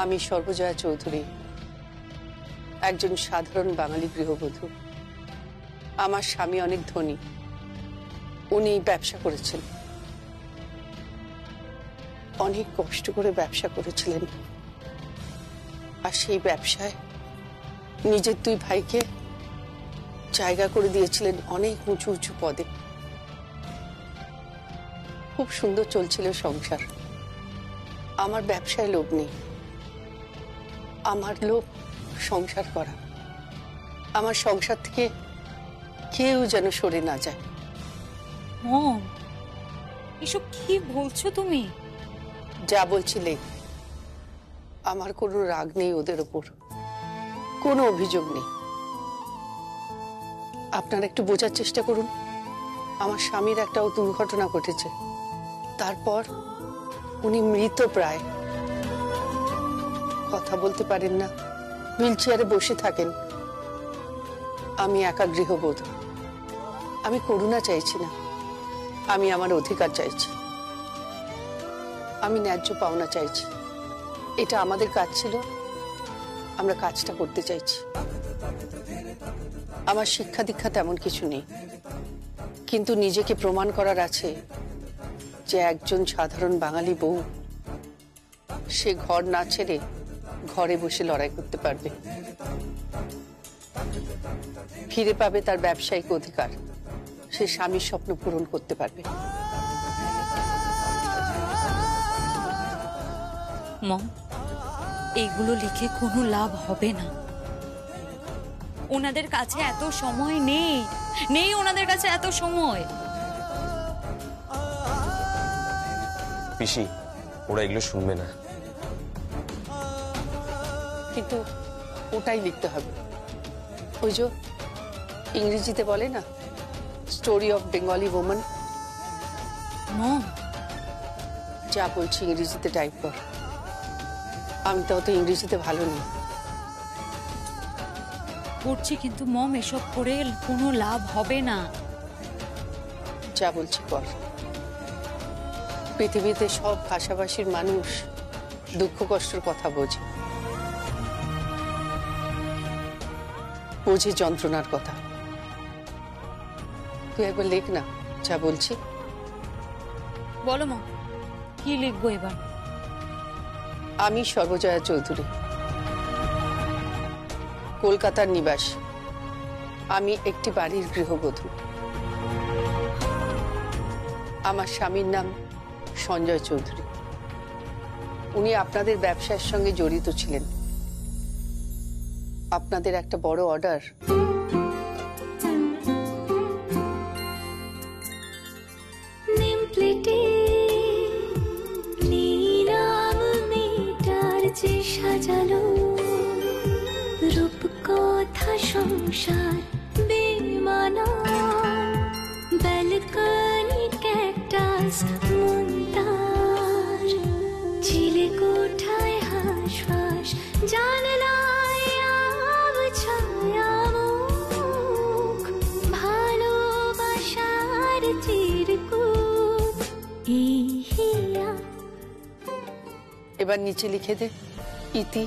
আমি সর্বজয়া চৌধুরী, একজন সাধারণ বাঙালি গৃহবধূ। আমার স্বামী অনেক ধনী, উনি ব্যবসা করেছেন, অনেক কষ্ট করে ব্যবসা করেছিলেন। আর সেই ব্যবসায় নিজের দুই ভাইকে জায়গা করে দিয়েছিলেন অনেক উঁচু উঁচু পদে। খুব সুন্দর চলছিল সংসার। আমার ব্যবসায় লোভ নেই, আমার লোভ সংসার করা। আমার সংসার থেকে কেউ যেন সরে না যায়। মম, এসব কি বলছো তুমি? যা বলছিলে, আমার কোনো রাগ নেই ওদের ওপর, কোনো অভিযোগ নেই। আপনারা একটু বোঝার চেষ্টা করুন। আমার স্বামীর একটা দুর্ঘটনা ঘটেছে, তারপর উনি মৃত প্রায়, কথা বলতে পারেন না, হুইল চেয়ারে বসে থাকেন। আমি একা গৃহবধূ, আমি করুণা চাইছি না, আমি আমার অধিকার চাইছি, আমি ন্যায্য পাওনা চাইছি। এটা আমাদের কাজ ছিল, আমরা কাজটা করতে চাইছি। আমার শিক্ষা দীক্ষা তেমন কিছু নেই, কিন্তু নিজেকে প্রমাণ করার আছে যে একজন সাধারণ বাঙালি বউ সে ঘর না ছেড়ে ঘরে বসে লড়াই করতে পারবে, ফিরে পাবে তার ব্যবসায়িক অধিকার, সে স্বামীর স্বপ্ন পূরণ করতে পারবে। মম, এইগুলো লিখে কোনো লাভ হবে না। ওনাদের কাছে এত সময় নেই, নেই ওনাদের কাছে এত সময়। পিসি, ওরা এগুলো শুনবে না। কিন্তু ওটাই লিখতে হবে। ওই যে ইংরেজিতে বলে না, স্টোরি অফ বেঙ্গলি ওম্যান। মম, যা বলছি ইংরেজিতে টাইপ কর। আমি তো অত ইংরেজিতে ভালো নেই। করছি, কিন্তু মম এসব করে কোনো লাভ হবে না। যা বলছি কর। পৃথিবীতে সব ভাষাভাষীর মানুষ দুঃখ কষ্টের কথা বোঝে, বোঝে যন্ত্রণার কথা। তুই একবার লেখ না যা বলছি। বলো মম, কি লিখবো এবার? আমি সর্বজয়া চৌধুরী, কলকাতার নিবাসী। আমি একটি বাড়ির গৃহবধূ। আমার স্বামীর নাম সঞ্জয় চৌধুরী। উনি আপনাদের ব্যবসার সঙ্গে জড়িত ছিলেন। আপনাদের একটা বড় অর্ডার সাজালো রূপ কথা সংসার বেমানা, ব্যালকনি ক্যাকটাস মুন্তার, চিলে কোঠায় হাঁসফাঁস, জানলায় আব ছায়া মুখ, ভালোবাসার চিরকুট ইহিয়া। এবার নিচে লিখে দে, ইতি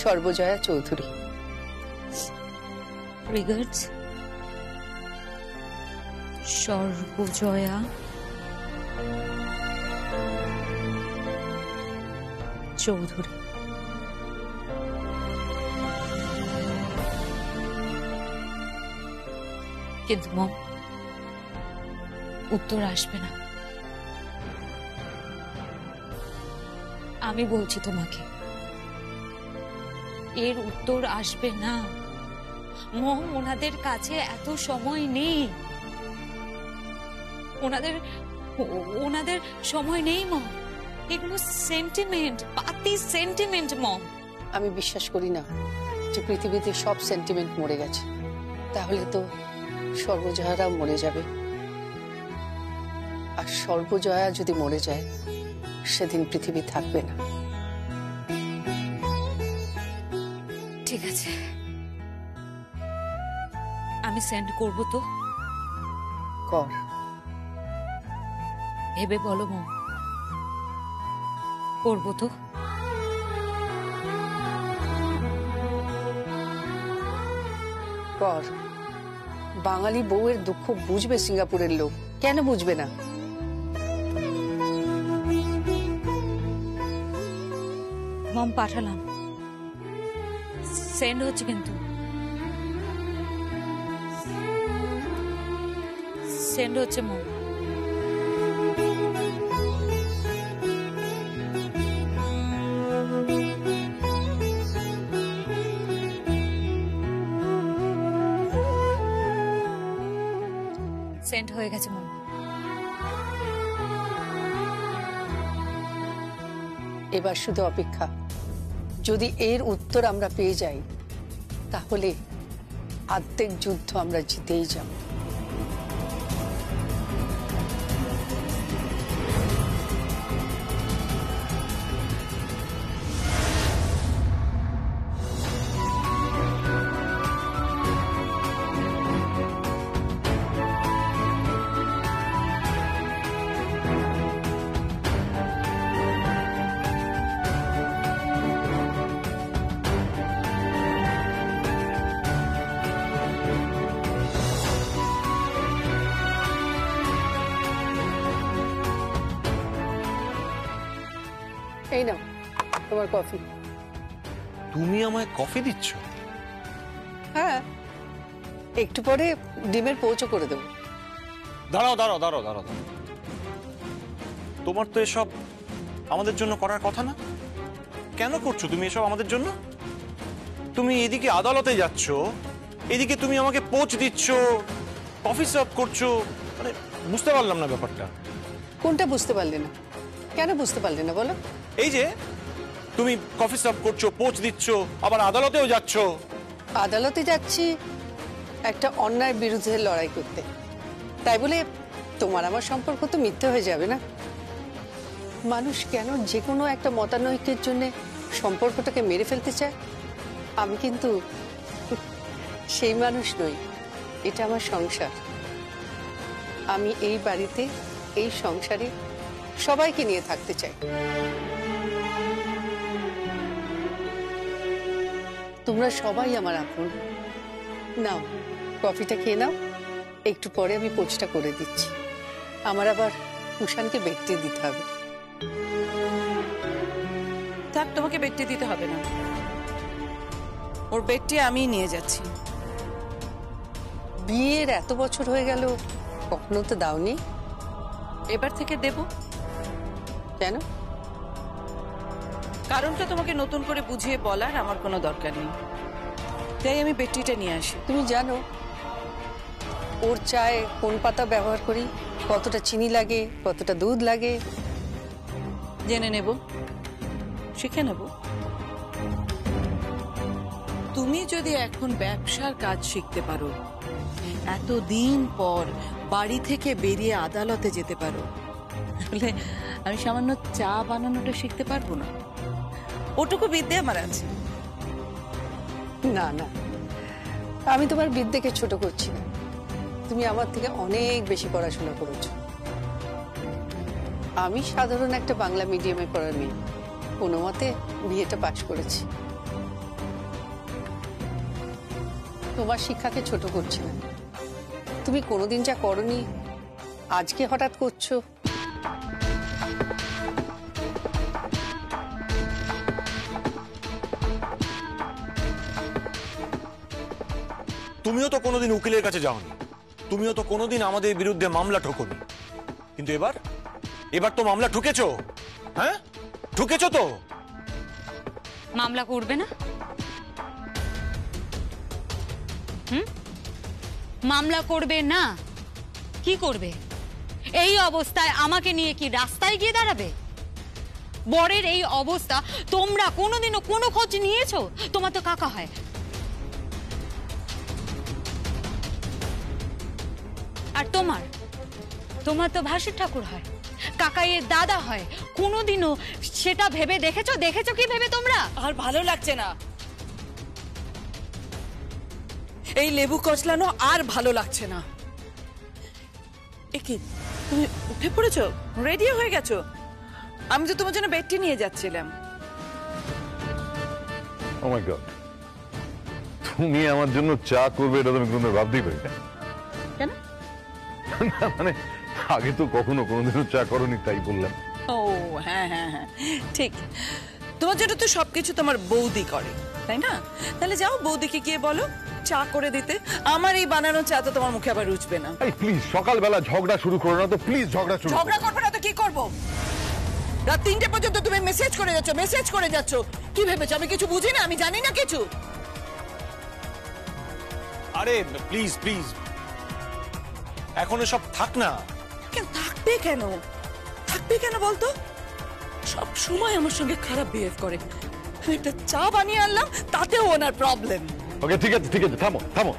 সর্বজয়া চৌধুরী। রিগার্ডস, সর্বজয়া চৌধুরী। কিন্তু মম, উত্তর আসবে না। আমি বলছি তোমাকে, এর উত্তর আসবে না। মম, ওনাদের কাছে এত সময় নেই, ওনাদের সময় নেই মম। এগুলো সেন্টিমেন্ট, পাতি সেন্টিমেন্ট মম। আমি বিশ্বাস করি না যে পৃথিবীতে সব সেন্টিমেন্ট মরে গেছে। তাহলে তো সর্বজয়ারাও মরে যাবে, আর সর্বজয়া যদি মরে যায় সেদিন পৃথিবী থাকবে না। ঠিক আছে, আমি সেন্ড করব তো। কর। ভেবে বলো মম, করবো তো? কর। বাঙালি বউয়ের দুঃখ বুঝবে সিঙ্গাপুরের লোক, কেন বুঝবে না? মম পাঠালাম, সেন্ড হচ্ছে কিন্তু সেন্ড হচ্ছে মম। সেন্ড হয়ে গেছে মম। এবার শুধু অপেক্ষা, যদি এর উত্তর আমরা পেয়ে যাই তাহলে আর্ধেক যুদ্ধ আমরা জিতেই যাব। এই নাও তোমার কফি। তুমি আমায় কফি দিচ্ছ? হ্যাঁ, একটু পরে ডিমের পৌঁছো করে দেবো। দাঁড়াও দাঁড়াও দাঁড়াও দাঁড়াও দাঁড়াও, তোমার তো এসব আমাদের জন্য করার কথা না। কেন করছো তুমি এসব আমাদের জন্য? তুমি এদিকে আদালতে যাচ্ছ, এদিকে তুমি আমাকে পোচ দিচ্ছ, কফি সার্ভ করছো, মানে বুঝতে পারলাম না ব্যাপারটা। কোনটা বুঝতে পারলে না? কেন বুঝতে পারলে না বলো? এই যে তুমি কফি সার্ভ করছো, পোচ দিচ্ছ, আবার আদালতেও যাচ্ছ। আদালতে যাচ্ছি একটা অন্যায়ের বিরুদ্ধে লড়াই করতে, তাই বলে তোমার আমার সম্পর্ক তো মিথ্যে হয়ে যাবে না। মানুষ কেন যে কোনো একটা মতানৈক্যের জন্য সম্পর্কটাকে মেরে ফেলতে চায়? আমি কিন্তু সেই মানুষ নই। এটা আমার সংসার। আমি এই বাড়িতে, এই সংসারে সবাইকে নিয়ে থাকতে চাই। তোমরা সবাই আমার আপন। নাও কফিটা খেয়ে নাও, একটু পরে আমি পোচটা করে দিচ্ছি। আমার আবার কুষাণকে বেটতে দিতে হবে। থাক, তোমাকে বেডটি দিতে হবে না, ওর বেডটি আমি নিয়ে যাচ্ছি। বিয়ের এত বছর হয়ে গেল, কখনো তো দাওনি। এবার থেকে দেব। কেন? কারণটা তোমাকে নতুন করে বুঝিয়ে বলার আমার কোনো দরকার নেই, তাই আমি বেডটিটা নিয়ে আসি। তুমি জানো ওর চায়ে কোন পাতা ব্যবহার করি, কতটা চিনি লাগে, কতটা দুধ লাগে? জেনে নেব, শিখে নেব। তুমি যদি এখন ব্যবসার কাজ শিখতে পারো, এতদিন পর বাড়ি থেকে বেরিয়ে আদালতে যেতে পারো, তাহলে আমি সামান্য চা বানানোটা শিখতে পারবো না? ওটুকু বিদ্যে আমার আছে। না না, আমি তোমার বিদ্যেকে ছোট করছি না। তুমি আমার থেকে অনেক বেশি পড়াশোনা করেছো। আমি সাধারণ একটা বাংলা মিডিয়ামে পড়ার মেয়ে, কোনো মতে বিয়েটা পাশ করেছি। তোমার শিক্ষাকে ছোট করছি না। তুমি কোনোদিন যা করনি আজকে হঠাৎ করছো। তুমিও তো কোনোদিন উকিলের কাছে যাওনি, তুমিও তো কোনোদিন আমাদের বিরুদ্ধে মামলা ঠোকনি, কিন্তু এবার এবার তো মামলা ঠুকেছো। হ্যাঁ, ঠুকেছো তো। মামলা করবে না? মামলা করবে না? কি করবে? এই অবস্থায় আমাকে নিয়ে কি রাস্তায় গিয়ে দাঁড়াবে? বরের এই অবস্থা তোমরা কোনোদিনও কোনো খোঁজ নিয়েছো? তোমার তো কাকা হয়, আর তোমার তো ভাসুর ঠাকুর হয়, কাকাইয়ের দাদা হয়। কোনোদিনও সেটা ভেবে দেখেছো কি ভেবে তোমরা? আর ভালো লাগছে না, এই লেবু কচলানো আর ভালো লাগছে না। একি তুমি উঠে পড়েছো, রেডি হয়ে গেছো? আমি তো তোমার জন্য বেডটি নিয়ে যাচ্ছিলাম। ও মাই গড, তুমি আমার জন্য চা করবে এটা তো আমি কোনোদিন ভাবতেই পারি না। কেন? না, মানে আগে তো কখনো কোনোদিনও চা করনি, তাই বললাম। ও হ্যাঁ হ্যাঁ হ্যাঁ, ঠিক। তোমার জন্য তো সবকিছু তোমার বৌদি করে, তাই না? তাহলে যাও বৌদিকে গিয়ে বলো চা করে দিতে। আমার এই বানানো চা তো তোমার মুখে আবার রুচবে না। এই প্লিজ সকালবেলা ঝগড়া শুরু করো না তো, প্লিজ ঝগড়া শুরু করো ঝগড়া করবে না তো কি করবো? রাত 3টে পর্যন্ত তুমি মেসেজ করে যাচ্ছ। কি ভেবেছো আমি কিছু বুঝি না? আমি জানি না কিছু? আরে প্লিজ প্লিজ, এখন এসব থাক না। কেন থাকবে? থাকবে কেন বলতো? সব সময় আমার সঙ্গে খারাপ বিহেভ করে। আমি একটা চা বানিয়ে আনলাম, তাতেও ওনার প্রবলেম। ওকে ঠিক আছে থামো থামো।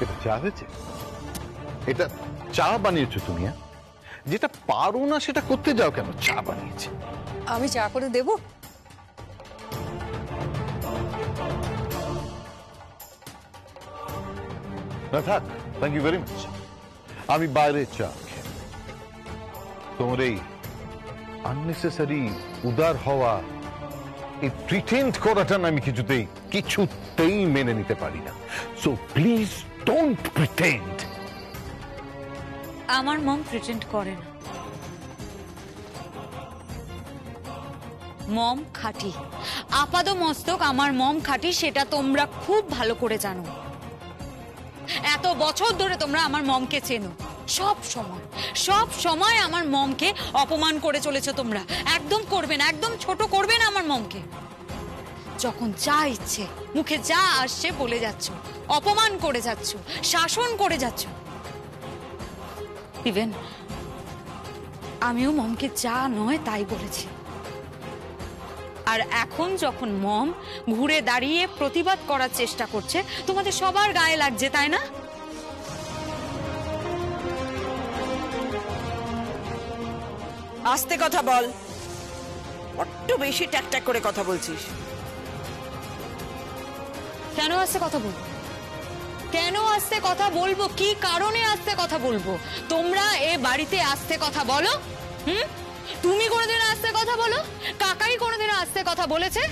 এটা চা হয়েছে? এটা চা বানিয়েছো তুমি? যেটা পারো না সেটা করতে যাও কেন? চা বানিয়েছে। আমি চা করে দেব? না থাক, থ্যাংক ইউ ভেরি মাচ। আমি বাইরে চা খেয়ে তোমার এই আননেসেসারি উদার হওয়া, এই প্রিটেন্ড করাটা না আমি কিছুতেই মেনে নিতে পারি না। So please don't pretend. আমার মম প্রিটেন্ড করে না, মম খাঁটি। আপাদমস্তক আমার মম খাঁটি, সেটা তোমরা খুব ভালো করে জানো। এত বছর ধরে তোমরা আমার মমকে চেনো। সব সময় আমার মমকে অপমান করে চলেছো তোমরা। একদম করবে না, একদম ছোট করবে না আমার মমকে। যখন যা ইচ্ছে মুখে যা আসছে বলে যাচ্ছ, অপমান করে যাচ্ছ, শাসন করে যাচ্ছ। ইভেন আমিও মমকে যা নয় তাই বলেছি। আর এখন যখন মম ঘুরে দাঁড়িয়ে প্রতিবাদ করার চেষ্টা করছে, তোমাদের সবার গায়ে লাগছে, তাই না? আস্তে কথা বল, বড্ড বেশি ট্যাক করে কথা বলছিস। কেন আস্তে কথা বলবো? কেন আস্তে কথা বলবো? কি কারণে আস্তে কথা বলবো? তোমরা এ বাড়িতে আস্তে কথা বলো? তুমি কোনোদিন আস্তে কথা বলো? কাকাই কোনোদিন আস্তে কথা বলেছে?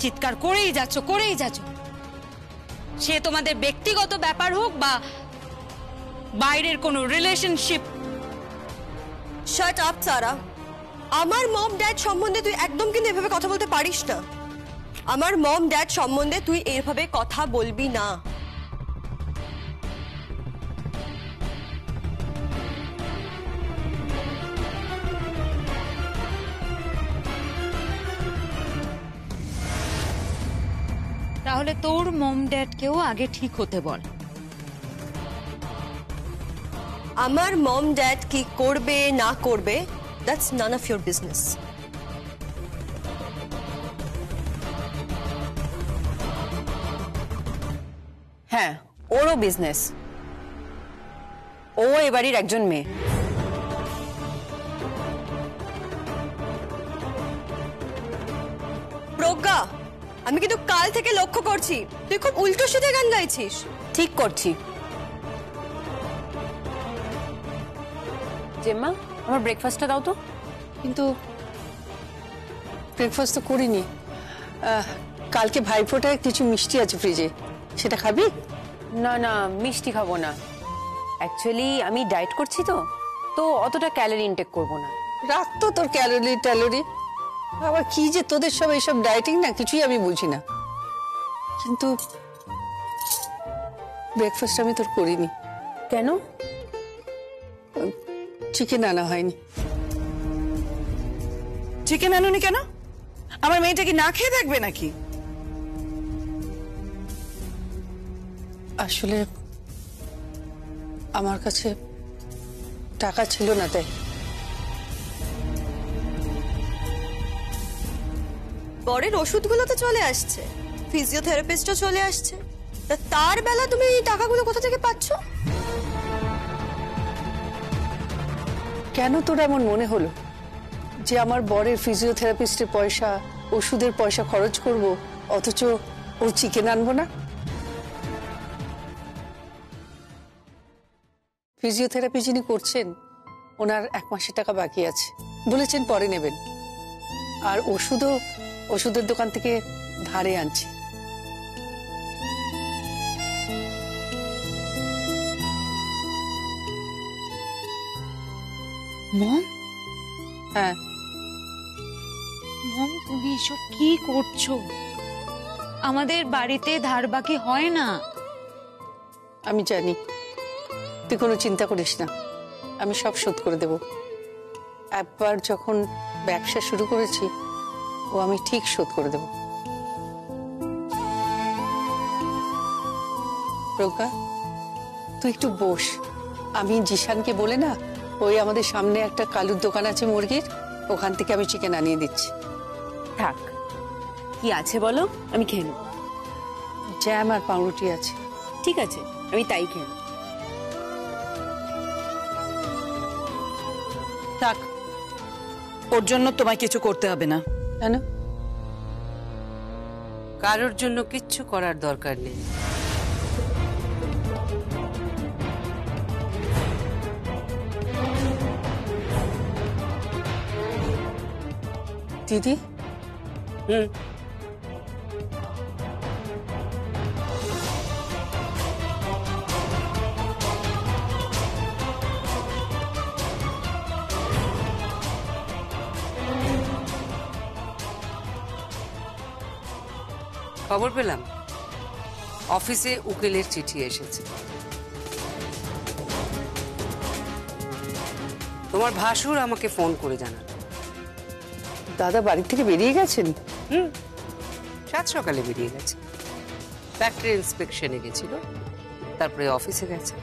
চিৎকার করেই যাচ্ছ। সে তোমাদের ব্যক্তিগত ব্যাপার হোক বা বাইরের কোনো রিলেশনশিপ। শাট আপ সারা। আমার মম ড্যাড সম্বন্ধে তুই একদম কিন্তু এভাবে কথা বলতে পারিস না। আমার মম ড্যাড সম্বন্ধে তুই এভাবে কথা বলবি না। তাহলে তোর মম ড্যাডকেও আগে ঠিক হতে বল। আমার মম ড্যাড কি করবে না করবে, that's none of your business. হ্যাঁ, ওরও বিজনেস। ও এ বাড়ির একজন মেয়ে। প্রজ্ঞা, আমি কিন্তু কাল থেকে লক্ষ্য করছি তুই খুব উল্টো সিধে গান গাইছিস। ঠিক করছি। জেম্মা, আমার ব্রেকফাস্টটা দাও তো। কিন্তু ব্রেকফাস্ট তো করিনি। কালকে ভাইফোঁটায় কিছু মিষ্টি আছে ফ্রিজে, সেটা খাবি? না না, মিষ্টি খাবো না। অ্যাকচুয়ালি আমি ডায়েট করছি তো অতটা ক্যালোরি ইনটেক করবো না। রাখ তো তোর ক্যালোরি। আবার কি যে তোদের সব এইসব ডায়েটিং না, কিছুই আমি বুঝি না। কিন্তু ব্রেকফাস্ট আমি তোর করিনি। কেন? চিকেন আনা হয়নি। চিকেন আনুনি কেন? আমার মেয়েটা কি না খেয়ে থাকবে নাকি? আসলে আমার কাছে টাকা ছিল না, তাই। বরের ওষুধগুলো তো চলে আসছে, ফিজিওথেরাপিস্টও চলে আসছে, তার বেলা তুমি এই টাকাগুলো কোথা থেকে পাচ্ছ? কেন তোর এমন মনে হলো যে আমার বরের ফিজিওথেরাপিস্টের পয়সা, ওষুধের পয়সা খরচ করব, অথচ ও চিকেন আনবো না? ফিজিওথেরাপি যিনি করছেন ওনার 1 মাসের টাকা বাকি আছে, বলেছেন পরে নেবেন। আর ওষুধের দোকান থেকে ধারে আনছি। মম, হ্যাঁ, মম তুমি এসব কি করছো? আমাদের বাড়িতে ধার বাকি হয় না। আমি জানি, তুই কোনো চিন্তা করিস না, আমি সব শোধ করে দেব। একবার যখন ব্যবসা শুরু করেছি ও আমি ঠিক শোধ করে দেব। প্রজ্ঞা, তুই একটু বস, আমি জিশানকে বলে না, ওই আমাদের সামনে একটা কালুর দোকান আছে মুরগির, ওখান থেকে আমি চিকেন আনিয়ে দিচ্ছি। থাক, কি আছে বলো, আমি খেয়ে নেব। জ্যাম আর পাউরুটি আছে। ঠিক আছে, আমি তাই খেয়ে নেব। থাক, ওর জন্য তোমায় কিছু করতে হবে না। কেন? কারোর জন্য কিচ্ছু করার দরকার নেই। দিদি, হুম, খবর পেলাম অফিসে উকিলের চিঠি এসেছে। তোমার ভাসুর আমাকে ফোন করে জানাল। দাদা বাড়ি থেকে বেরিয়ে গেছেন? হুম, 7 সকালে বেরিয়ে গেছে। ফ্যাক্টরি ইন্সপেকশনে গেছিল, তারপরে অফিসে গেছে।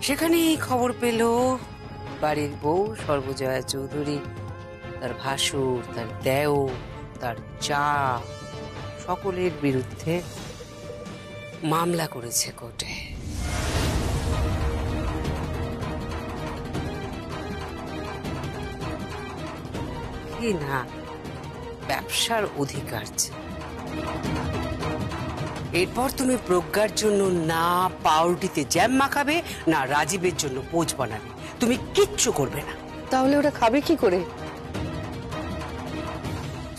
সেখানে এই খবর পেল বাড়ির বউ সর্বজয়া চৌধুরী, তার ভাসুর, তার দেও, তার চা, সকলের বিরুদ্ধে মামলা করেছে কোর্টে। কি না ব্যবসার অধিকার। এরপর তুমি প্রজ্ঞার জন্য না পাউরুটিতে জ্যাম মাখাবে, না রাজীবের জন্য পোচ বানাবে, তুমি কিচ্ছু করবে না। তাহলে ওরা খাবে কি করে?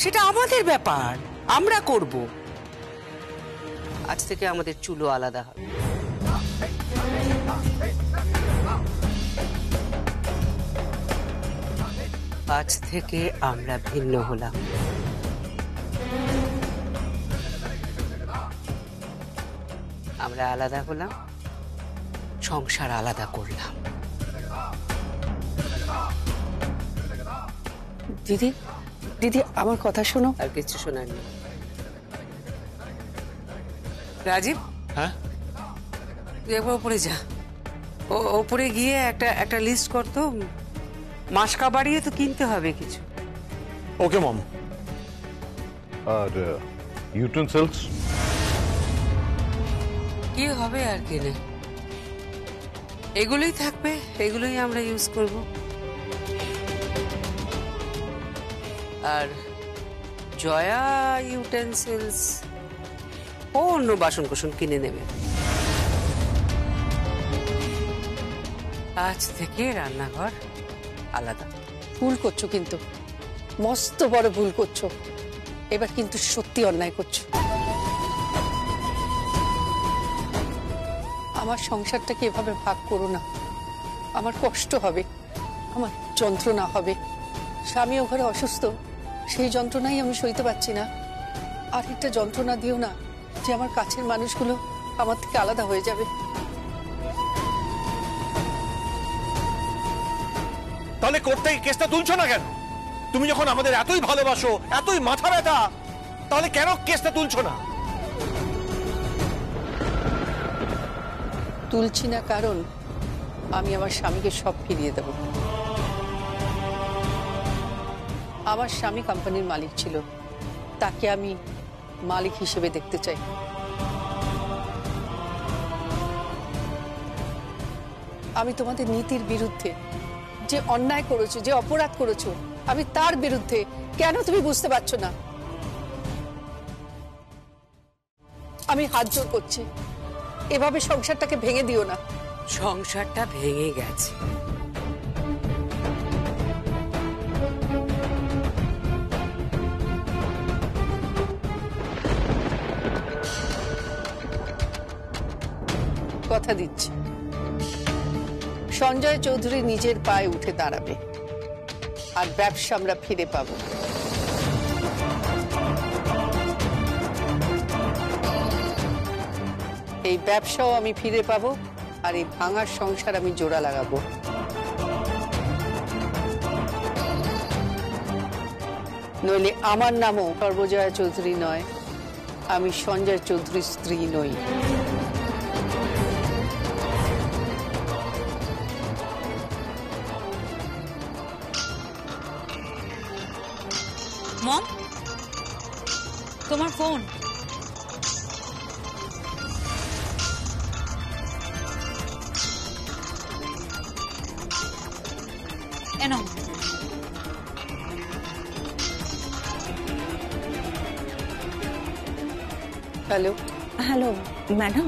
সেটা আমাদের ব্যাপার, আমরা করব। আজ থেকে আমাদের চুলো আলাদা হবে। আজ থেকে আমরা ভিন্ন হলাম। আমরা আলাদা হলাম, সংসার আলাদা করলাম। দিদি, দিদি আমার কথা শোনো। আর কিছু শোনার নেই। রাজীব, হ্যাঁ, তুই একবার উপরে যা। ওপরে গিয়ে একটা লিস্ট কর তো, মাসকা বাড়িয়ে তো কিনতে হবে কিছু। ওকে মম। আর ইউটেনসিলস? কি হবে আর কিনে, এগুলোই থাকবে, এগুলোই আমরা ইউজ করব। আর জয়া ইউটেনসিলস ও অন্য বাসন কোসন কিনে নেবে। আজ থেকে রান্নাঘর আলাদা। ভুল করছো কিন্তু, মস্ত বড় ভুল করছো। এবার কিন্তু সত্যি অন্যায় করছো। আমার সংসারটাকে এভাবে ভাগ করো না। আমার কষ্ট হবে, আমার যন্ত্রণা হবে। স্বামী ও ঘরে অসুস্থ, সেই যন্ত্রণাই আমি সইতে পারছি না। আর একটা যন্ত্রণা দিও না যে আমার কাছের মানুষগুলো আমার থেকে আলাদা হয়ে যাবে। তাহলে কোর্ট থেকে কেসটা তুলছো না কেন? তুমি যখন আমাদের এতই ভালোবাসো, এতই মাথা ব্যথা, তাহলে কেন কেসটা তুলছো না? তুলছি না কারণ আমি আমার স্বামীকে সব ফিরিয়ে দেব। আমার স্বামী কোম্পানির মালিক ছিল, তাকে আমি মালিক হিসেবে দেখতে চাই। আমি তোমাদের নীতির বিরুদ্ধে, যে অন্যায় করেছো, যে অপরাধ করেছো, আমি তার বিরুদ্ধে। কেন তুমি বুঝতে পারছো না? আমি হাত জোড় করছি, এভাবে সংসারটাকে ভেঙে দিও না। সংসারটা ভেঙে গেছে। কথা দিচ্ছি, সঞ্জয় চৌধুরী নিজের পায়ে উঠে দাঁড়াবে আর ব্যবসা আমরা ফিরে পাবো। এই ব্যবসাও আমি ফিরে পাবো আর এই ভাঙার সংসার আমি জোড়া লাগাবো। নইলে আমার নামও সর্বজয়া চৌধুরী নয়, আমি সঞ্জয় চৌধুরীর স্ত্রী নই। মম, তোমার ফোন। এনো। হ্যালো। Hello madam,